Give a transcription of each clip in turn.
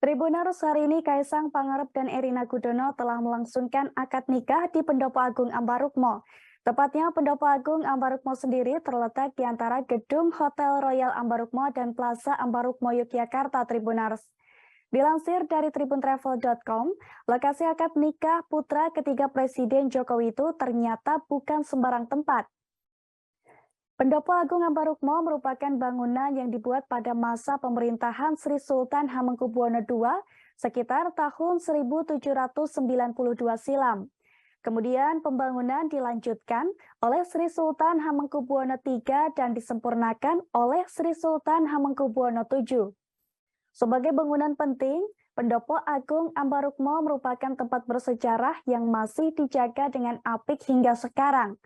Tribuners, hari ini Kaisang Pangarep dan Erina Gudono telah melangsungkan akad nikah di Pendopo Agung Ambarukmo. Tepatnya Pendopo Agung Ambarukmo sendiri terletak di antara gedung Hotel Royal Ambarukmo dan Plaza Ambarukmo Yogyakarta, Tribuners. Dilansir dari tribuntravel.com, lokasi akad nikah putra ketiga Presiden Jokowi itu ternyata bukan sembarang tempat. Pendopo Agung Ambarukmo merupakan bangunan yang dibuat pada masa pemerintahan Sri Sultan Hamengkubuwono II sekitar tahun 1792 silam. Kemudian pembangunan dilanjutkan oleh Sri Sultan Hamengkubuwono III dan disempurnakan oleh Sri Sultan Hamengkubuwono VII. Sebagai bangunan penting, Pendopo Agung Ambarukmo merupakan tempat bersejarah yang masih dijaga dengan apik hingga sekarang.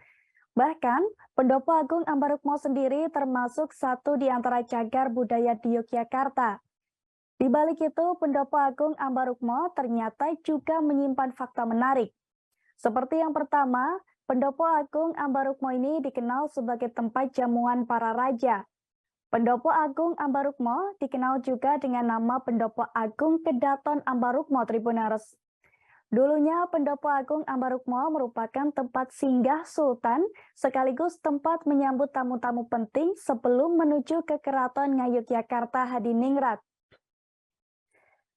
Bahkan, Pendopo Agung Ambarukmo sendiri termasuk satu di antara cagar budaya di Yogyakarta. Di balik itu, Pendopo Agung Ambarukmo ternyata juga menyimpan fakta menarik. Seperti yang pertama, Pendopo Agung Ambarukmo ini dikenal sebagai tempat jamuan para raja. Pendopo Agung Ambarukmo dikenal juga dengan nama Pendopo Agung Kedaton Ambarukmo, Tribuners. Dulunya Pendopo Agung Ambarukmo merupakan tempat singgah Sultan sekaligus tempat menyambut tamu-tamu penting sebelum menuju ke Keraton Ngayogyakarta Hadiningrat.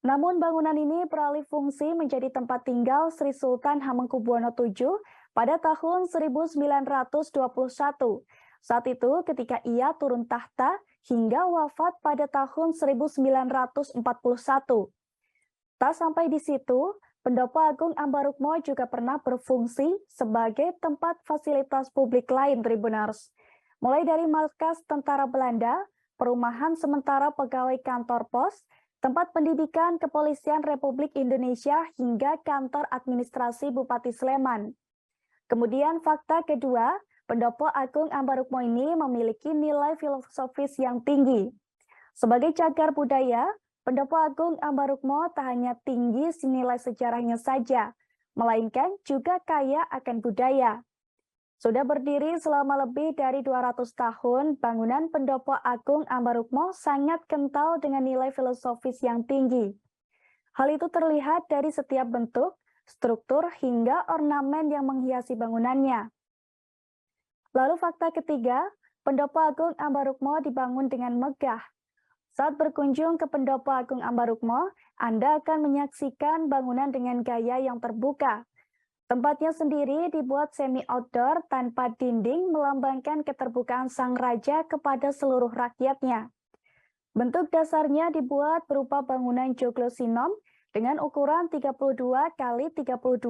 Namun bangunan ini beralih fungsi menjadi tempat tinggal Sri Sultan Hamengkubuwono VII pada tahun 1921. Saat itu ketika ia turun tahta hingga wafat pada tahun 1941. Tak sampai di situ, Pendopo Agung Ambarukmo juga pernah berfungsi sebagai tempat fasilitas publik lain, Tribuners. Mulai dari markas tentara Belanda, perumahan sementara pegawai kantor pos, tempat pendidikan Kepolisian Republik Indonesia hingga kantor administrasi Bupati Sleman. Kemudian fakta kedua, Pendopo Agung Ambarukmo ini memiliki nilai filosofis yang tinggi. Sebagai cagar budaya, Pendopo Agung Ambarukmo tak hanya tinggi nilai sejarahnya saja, melainkan juga kaya akan budaya. Sudah berdiri selama lebih dari 200 tahun, bangunan Pendopo Agung Ambarukmo sangat kental dengan nilai filosofis yang tinggi. Hal itu terlihat dari setiap bentuk, struktur, hingga ornamen yang menghiasi bangunannya. Lalu fakta ketiga, Pendopo Agung Ambarukmo dibangun dengan megah. Saat berkunjung ke Pendopo Agung Ambarukmo, Anda akan menyaksikan bangunan dengan gaya yang terbuka. Tempatnya sendiri dibuat semi-outdoor tanpa dinding melambangkan keterbukaan sang raja kepada seluruh rakyatnya. Bentuk dasarnya dibuat berupa bangunan joglo-sinom dengan ukuran 32 x 32,4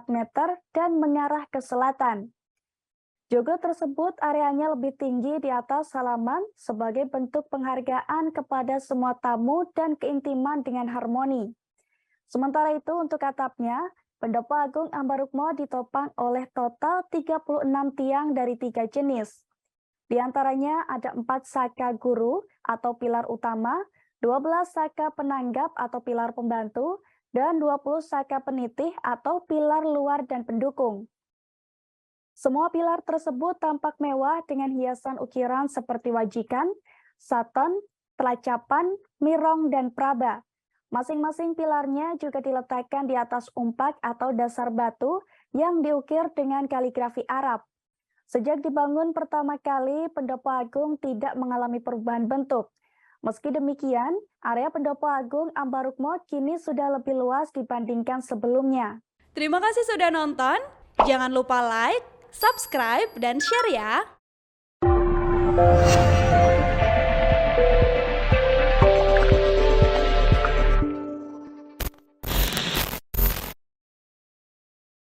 meter dan mengarah ke selatan. Joglo tersebut areanya lebih tinggi di atas halaman sebagai bentuk penghargaan kepada semua tamu dan keintiman dengan harmoni. Sementara itu untuk atapnya, Pendopo Agung Ambarukmo ditopang oleh total 36 tiang dari 3 jenis. Di antaranya ada 4 saka guru atau pilar utama, 12 saka penanggap atau pilar pembantu, dan 20 saka penitih atau pilar luar dan pendukung. Semua pilar tersebut tampak mewah dengan hiasan ukiran seperti wajikan, saton, telacapan, mirong, dan praba. Masing-masing pilarnya juga diletakkan di atas umpak atau dasar batu yang diukir dengan kaligrafi Arab. Sejak dibangun pertama kali, Pendopo Agung tidak mengalami perubahan bentuk. Meski demikian, area Pendopo Agung Ambarukmo kini sudah lebih luas dibandingkan sebelumnya. Terima kasih sudah nonton. Jangan lupa like, subscribe, dan share ya.